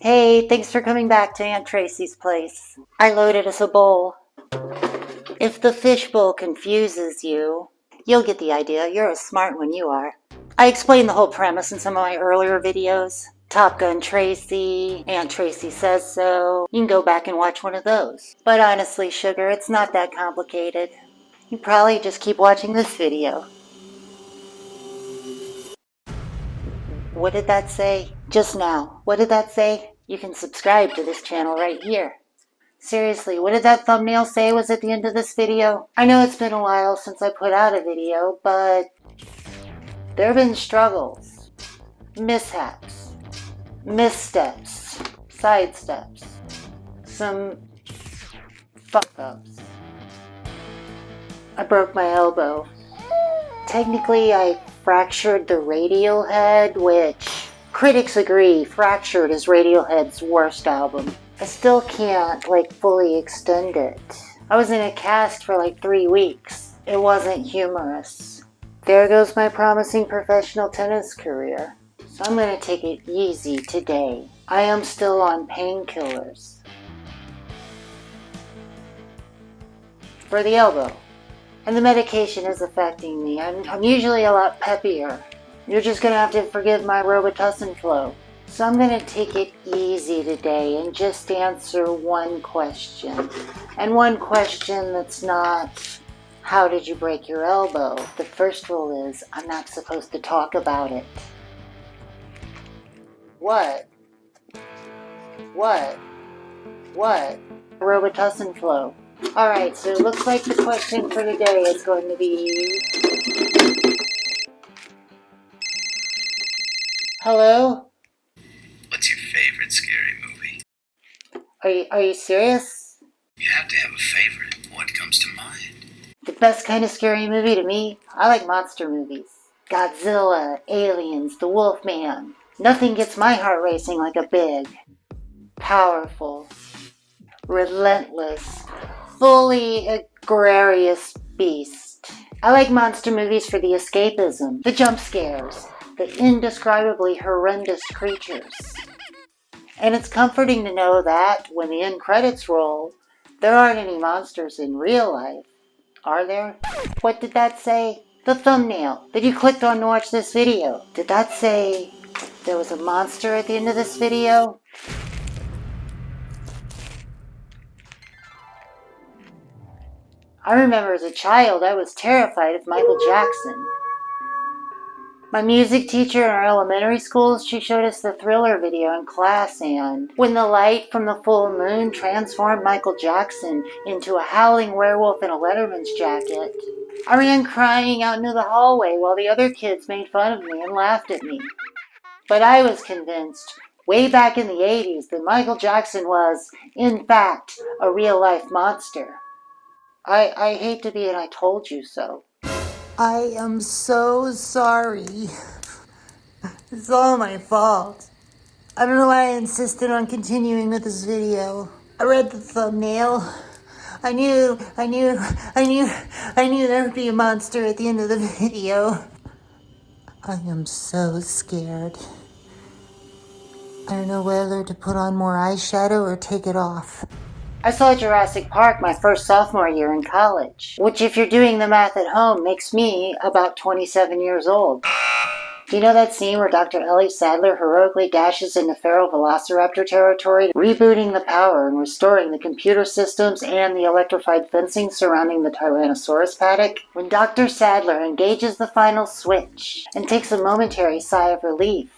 Hey, thanks for coming back to Aunt Tracy's place. I loaded us a bowl. If the fishbowl confuses you, you'll get the idea. You're a smart one, you are. I explained the whole premise in some of my earlier videos. Top Gun Tracy, Aunt Tracy Says So. You can go back and watch one of those. But honestly, sugar, it's not that complicated. You probably just keep watching this video. What did that say? Just now. What did that say? You can subscribe to this channel right here. Seriously, what did that thumbnail say was at the end of this video? I know it's been a while since I put out a video, but there have been struggles, mishaps, missteps, sidesteps, some fuck-ups. I broke my elbow. Technically, I fractured the radial head, which critics agree Fractured is Radiohead's worst album. I still can't, fully extend it. I was in a cast for 3 weeks. It wasn't humorous. There goes my promising professional tennis career. So I'm gonna take it easy today. I am still on painkillers. For the elbow. And the medication is affecting me. I'm usually a lot peppier. You're just gonna have to forgive my Robitussin flow. So I'm gonna take it easy today and just answer one question. And one question that's not, how did you break your elbow? The first rule is, I'm not supposed to talk about it. What? Robitussin flow. Alright, so it looks like the question for today is going to be... Hello? What's your favorite scary movie? Are you serious? You have to have a favorite. What comes to mind? The best kind of scary movie to me? I like monster movies. Godzilla, Aliens, The Wolfman. Nothing gets my heart racing like a big, powerful, relentless, fully egregious beast. I like monster movies for the escapism, the jump scares, the indescribably horrendous creatures. And it's comforting to know that when the end credits roll, there aren't any monsters in real life, are there? What did that say? The thumbnail that you clicked on to watch this video. Did that say there was a monster at the end of this video? I remember as a child I was terrified of Michael Jackson. My music teacher in our elementary schools, she showed us the Thriller video in class, and when the light from the full moon transformed Michael Jackson into a howling werewolf in a Letterman's jacket, I ran crying out into the hallway while the other kids made fun of me and laughed at me. But I was convinced, way back in the 80s, that Michael Jackson was, in fact, a real-life monster. I hate to be an I told you so. I am so sorry. It's all my fault. I don't know why I insisted on continuing with this video. I read the thumbnail. I knew there would be a monster at the end of the video. I am so scared. I don't know whether to put on more eyeshadow or take it off. I saw Jurassic Park my first sophomore year in college, which if you're doing the math at home makes me about 27 years old. Do you know that scene where Dr. Ellie Sattler heroically dashes into feral velociraptor territory, rebooting the power and restoring the computer systems and the electrified fencing surrounding the Tyrannosaurus paddock? When Dr. Sattler engages the final switch and takes a momentary sigh of relief,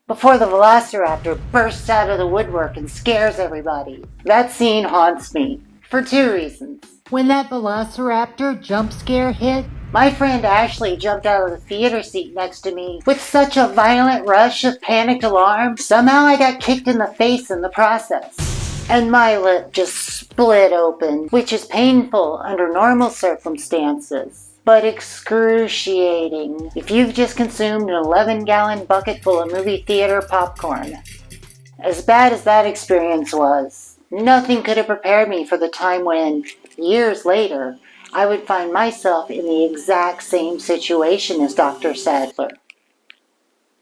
before the velociraptor bursts out of the woodwork and scares everybody. That scene haunts me, for 2 reasons. When that velociraptor jump scare hit, my friend Ashley jumped out of the theater seat next to me with such a violent rush of panicked alarm, somehow I got kicked in the face in the process. And my lip just split open, which is painful under normal circumstances, but excruciating if you've just consumed an 11-gallon bucket full of movie theater popcorn. As bad as that experience was, nothing could have prepared me for the time when, years later, I would find myself in the exact same situation as Dr. Sattler.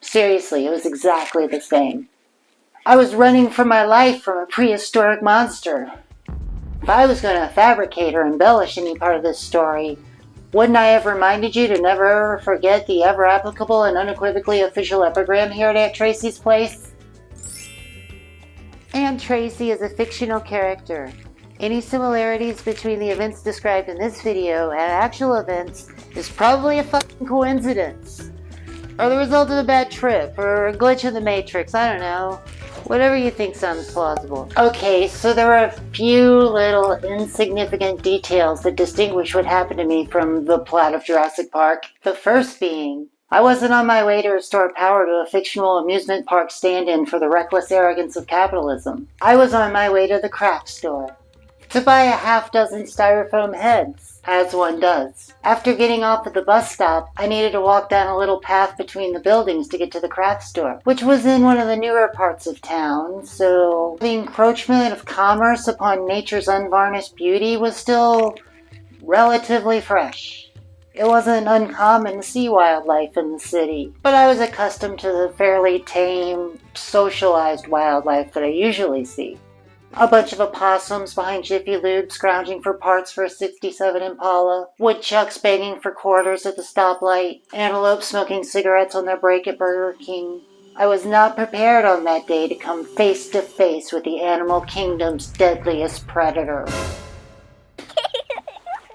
Seriously, it was exactly the same. I was running for my life from a prehistoric monster. If I was going to fabricate or embellish any part of this story, wouldn't I have reminded you to never ever forget the ever applicable and unequivocally official epigram here at Aunt Tracy's place? Aunt Tracy is a fictional character. Any similarities between the events described in this video and actual events is probably a fucking coincidence. Or the result of a bad trip, or a glitch in the Matrix, I don't know. Whatever you think sounds plausible. Okay, so there are a few little insignificant details that distinguish what happened to me from the plot of Jurassic Park. The first being, I wasn't on my way to restore power to a fictional amusement park stand-in for the reckless arrogance of capitalism. I was on my way to the craft store to buy a half-dozen styrofoam heads, as one does. After getting off at the bus stop, I needed to walk down a little path between the buildings to get to the craft store, which was in one of the newer parts of town, so the encroachment of commerce upon nature's unvarnished beauty was still relatively fresh. It wasn't uncommon to see wildlife in the city, but I was accustomed to the fairly tame, socialized wildlife that I usually see. A bunch of opossums behind Jiffy Lube scrounging for parts for a 67 Impala, woodchucks begging for quarters at the stoplight, antelope smoking cigarettes on their break at Burger King. I was not prepared on that day to come face to face with the animal kingdom's deadliest predator.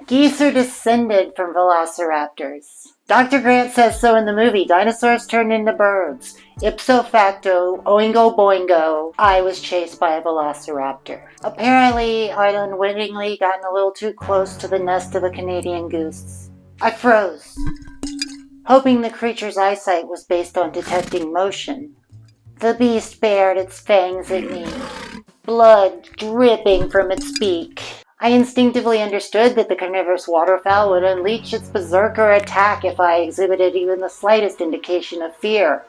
Geese are descended from velociraptors. Dr. Grant says so in the movie. Dinosaurs turned into birds. Ipso facto, oingo boingo, I was chased by a velociraptor. Apparently, I'd unwittingly gotten a little too close to the nest of a Canadian goose. I froze, hoping the creature's eyesight was based on detecting motion. The beast bared its fangs at me, blood dripping from its beak. I instinctively understood that the carnivorous waterfowl would unleash its berserker attack if I exhibited even the slightest indication of fear.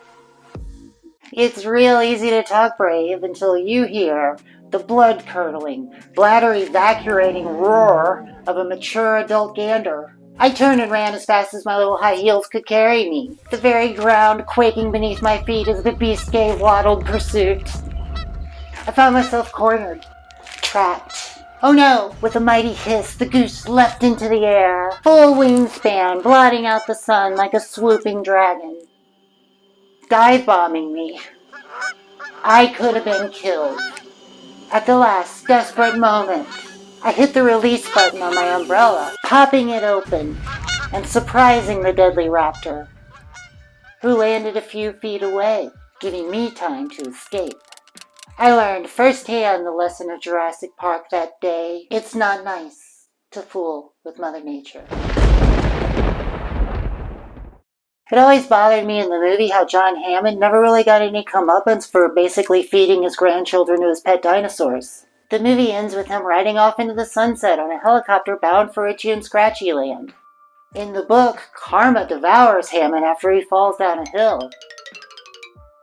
It's real easy to talk brave until you hear the blood-curdling, bladder-evacuating roar of a mature adult gander. I turned and ran as fast as my little high heels could carry me, the very ground quaking beneath my feet as the beast gave waddled pursuit. I found myself cornered, trapped. Oh no! With a mighty hiss, the goose leapt into the air, full wingspan, blotting out the sun like a swooping dragon. Dive-bombing me. I could have been killed. At the last desperate moment, I hit the release button on my umbrella, popping it open and surprising the deadly raptor, who landed a few feet away, giving me time to escape. I learned firsthand the lesson of Jurassic Park that day. It's not nice to fool with Mother Nature. It always bothered me in the movie how John Hammond never really got any comeuppance for basically feeding his grandchildren to his pet dinosaurs. The movie ends with him riding off into the sunset on a helicopter bound for Itchy and Scratchy Land. In the book, Karma devours Hammond after he falls down a hill.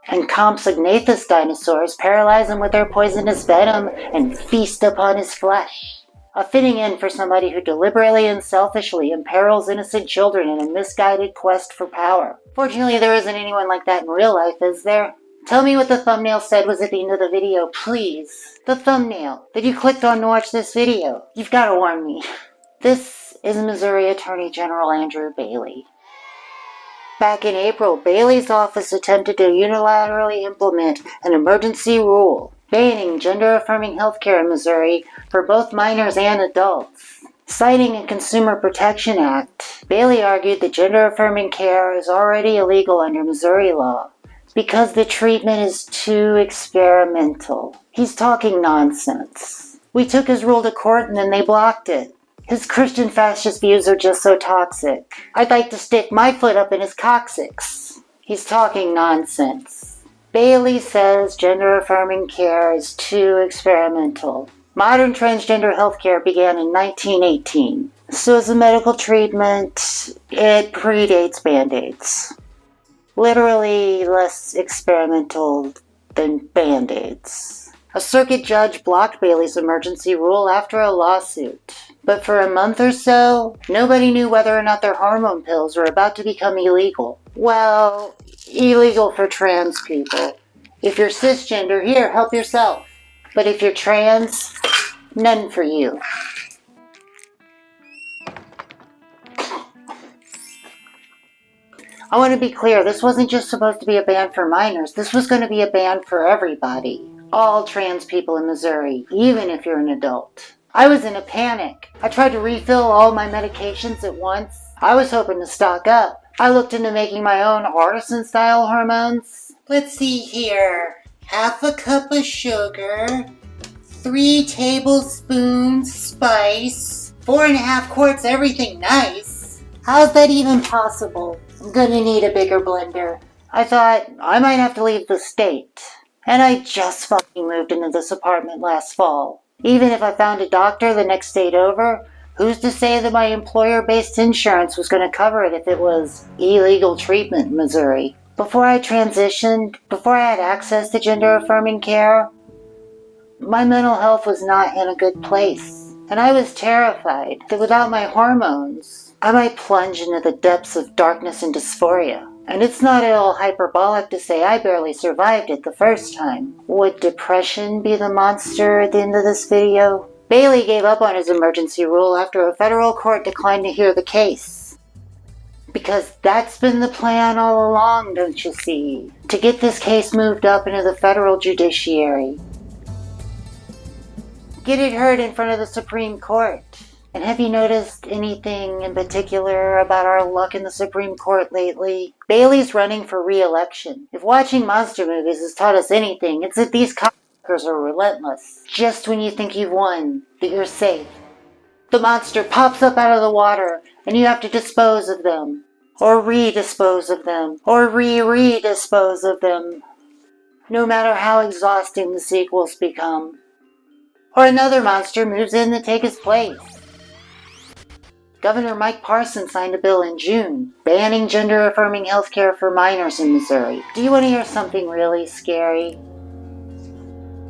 And Compsognathus dinosaurs paralyze him with their poisonous venom and feast upon his flesh. A fitting end for somebody who deliberately and selfishly imperils innocent children in a misguided quest for power. Fortunately, there isn't anyone like that in real life, is there? Tell me what the thumbnail said was at the end of the video, please. The thumbnail that you clicked on to watch this video. You've got to warn me. This is Missouri Attorney General Andrew Bailey. Back in April, Bailey's office attempted to unilaterally implement an emergency rule banning gender-affirming healthcare in Missouri for both minors and adults. Citing a Consumer Protection Act, Bailey argued that gender-affirming care is already illegal under Missouri law because the treatment is too experimental. He's talking nonsense. We took his rule to court and then they blocked it. His Christian fascist views are just so toxic. I'd like to stick my foot up in his coccyx. He's talking nonsense. Bailey says gender-affirming care is too experimental. Modern transgender healthcare began in 1918. So as a medical treatment, it predates Band-Aids. Literally less experimental than Band-Aids. A circuit judge blocked Bailey's emergency rule after a lawsuit. But for a month or so, nobody knew whether or not their hormone pills were about to become illegal. Well, illegal for trans people. If you're cisgender, here, help yourself. But if you're trans, none for you. I want to be clear, this wasn't just supposed to be a ban for minors. This was going to be a ban for everybody. All trans people in Missouri, even if you're an adult. I was in a panic. I tried to refill all my medications at once. I was hoping to stock up. I looked into making my own artisan-style hormones. Let's see here. Half a cup of sugar, 3 tablespoons spice, 4.5 quarts everything nice. How's that even possible? I'm gonna need a bigger blender. I thought I might have to leave the state. And I just fucking moved into this apartment last fall. Even if I found a doctor the next state over, who's to say that my employer-based insurance was going to cover it if it was illegal treatment in Missouri? Before I transitioned, before I had access to gender-affirming care, my mental health was not in a good place. And I was terrified that without my hormones, I might plunge into the depths of darkness and dysphoria. And it's not at all hyperbolic to say I barely survived it the first time. Would depression be the monster at the end of this video? Bailey gave up on his emergency rule after a federal court declined to hear the case. Because that's been the plan all along, don't you see? To get this case moved up into the federal judiciary. Get it heard in front of the Supreme Court. And have you noticed anything in particular about our luck in the Supreme Court lately? Bailey's running for re-election. If watching monster movies has taught us anything, it's that these cocksuckers are relentless. Just when you think you've won, that you're safe, the monster pops up out of the water, and you have to dispose of them. Or re-dispose of them. Or re-re-dispose of them. No matter how exhausting the sequels become. Or another monster moves in to take his place. Governor Mike Parson signed a bill in June banning gender-affirming health care for minors in Missouri. Do you want to hear something really scary?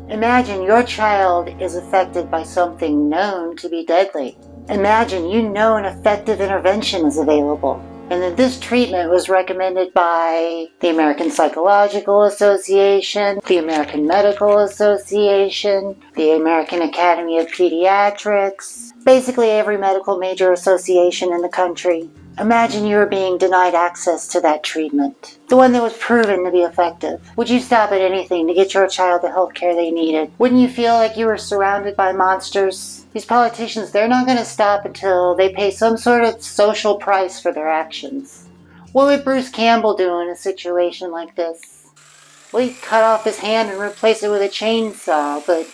Imagine your child is affected by something known to be deadly. Imagine you know an effective intervention is available, and that this treatment was recommended by the American Psychological Association, the American Medical Association, the American Academy of Pediatrics, basically every medical major association in the country. Imagine you were being denied access to that treatment, the one that was proven to be effective. Would you stop at anything to get your child the health care they needed? Wouldn't you feel like you were surrounded by monsters? These politicians, they're not going to stop until they pay some sort of social price for their actions. What would Bruce Campbell do in a situation like this? Well, he'd cut off his hand and replace it with a chainsaw, but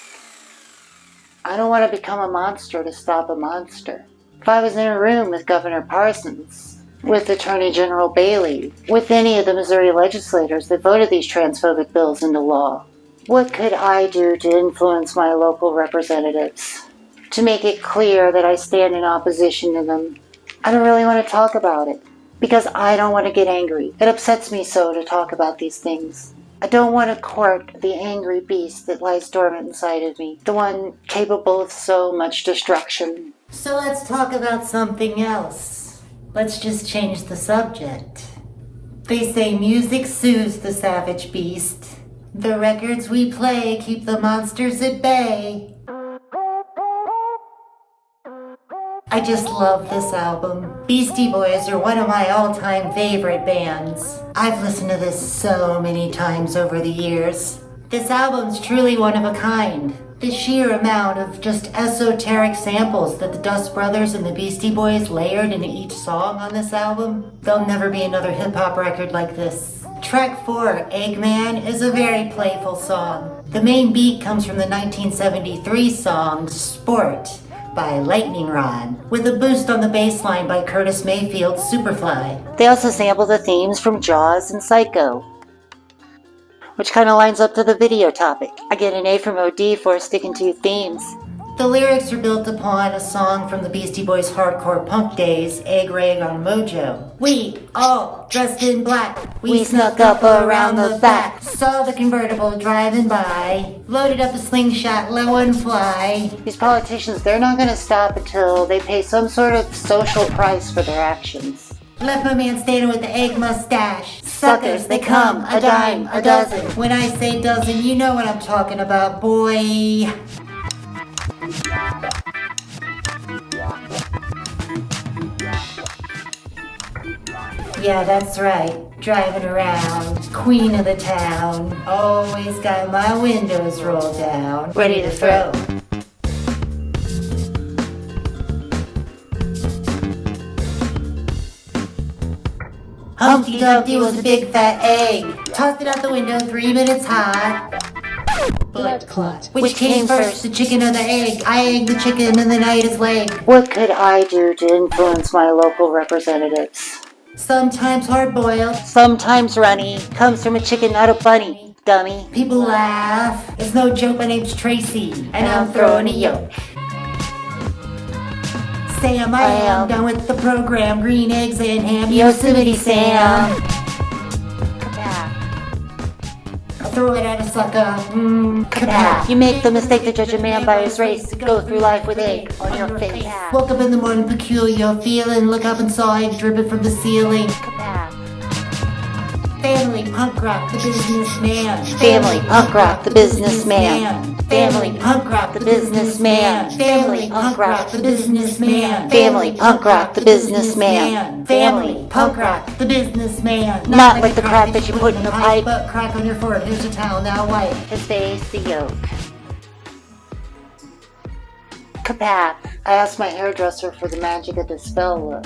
I don't want to become a monster to stop a monster. If I was in a room with Governor Parsons, with Attorney General Bailey, with any of the Missouri legislators that voted these transphobic bills into law, what could I do to influence my local representatives? To make it clear that I stand in opposition to them? I don't really want to talk about it, because I don't want to get angry. It upsets me so to talk about these things. I don't want to court the angry beast that lies dormant inside of me, the one capable of so much destruction. So let's talk about something else. Let's just change the subject. They say music soothes the savage beast. The records we play keep the monsters at bay. I just love this album. Beastie Boys are one of my all-time favorite bands. I've listened to this so many times over the years. This album's truly one of a kind. The sheer amount of just esoteric samples that the Dust Brothers and the Beastie Boys layered into each song on this album, there'll never be another hip-hop record like this. Track 4, Eggman, is a very playful song. The main beat comes from the 1973 song Sport by Lightning Rod, with a boost on the bass line by Curtis Mayfield's Superfly. They also sample the themes from Jaws and Psycho, which kind of lines up to the video topic. I get an A from OD for sticking to themes. The lyrics are built upon a song from the Beastie Boys' hardcore punk days, Egg Rag on Mojo. We all dressed in black. We snuck up around the back. Saw the convertible driving by. Loaded up a slingshot, low and fly. These politicians, they're not going to stop until they pay some sort of social price for their actions. Left my man standing with the egg mustache. Suckers, they come, a dime, a dozen. When I say dozen, you know what I'm talking about, boy. Yeah, that's right. Driving around, queen of the town. Always got my windows rolled down, ready to throw. Humpty Dumpty was a big fat egg. Tossed it out the window 3 minutes high. Blood clot. Which came first, the chicken or the egg? I egged the chicken and then I ate his leg. What could I do to influence my local representatives? Sometimes hard-boiled. Sometimes runny. Comes from a chicken, not a bunny, dummy. People laugh. It's no joke, my name's Tracy, and I'm throwing a yoke. Sam, I am done with the program. Green eggs and ham. Yosemite Sam. I'll throw it at a sucker. Kapat. You make the mistake to judge a man by his race. Go through life with egg on your face. Woke up in the morning peculiar feeling. Look up and saw egg dripping from the ceiling. Family punk rock the businessman. Family punk rock the businessman. Family punk rock the businessman. Family punk rock the businessman. Family punk rock the businessman. Family punk rock the businessman. Not like the crack that you put in a pipe. But crack on your forehead. Here's a towel, now wipe. His face, the yoke. Kapap. I asked my hairdresser for the magic of the spell look.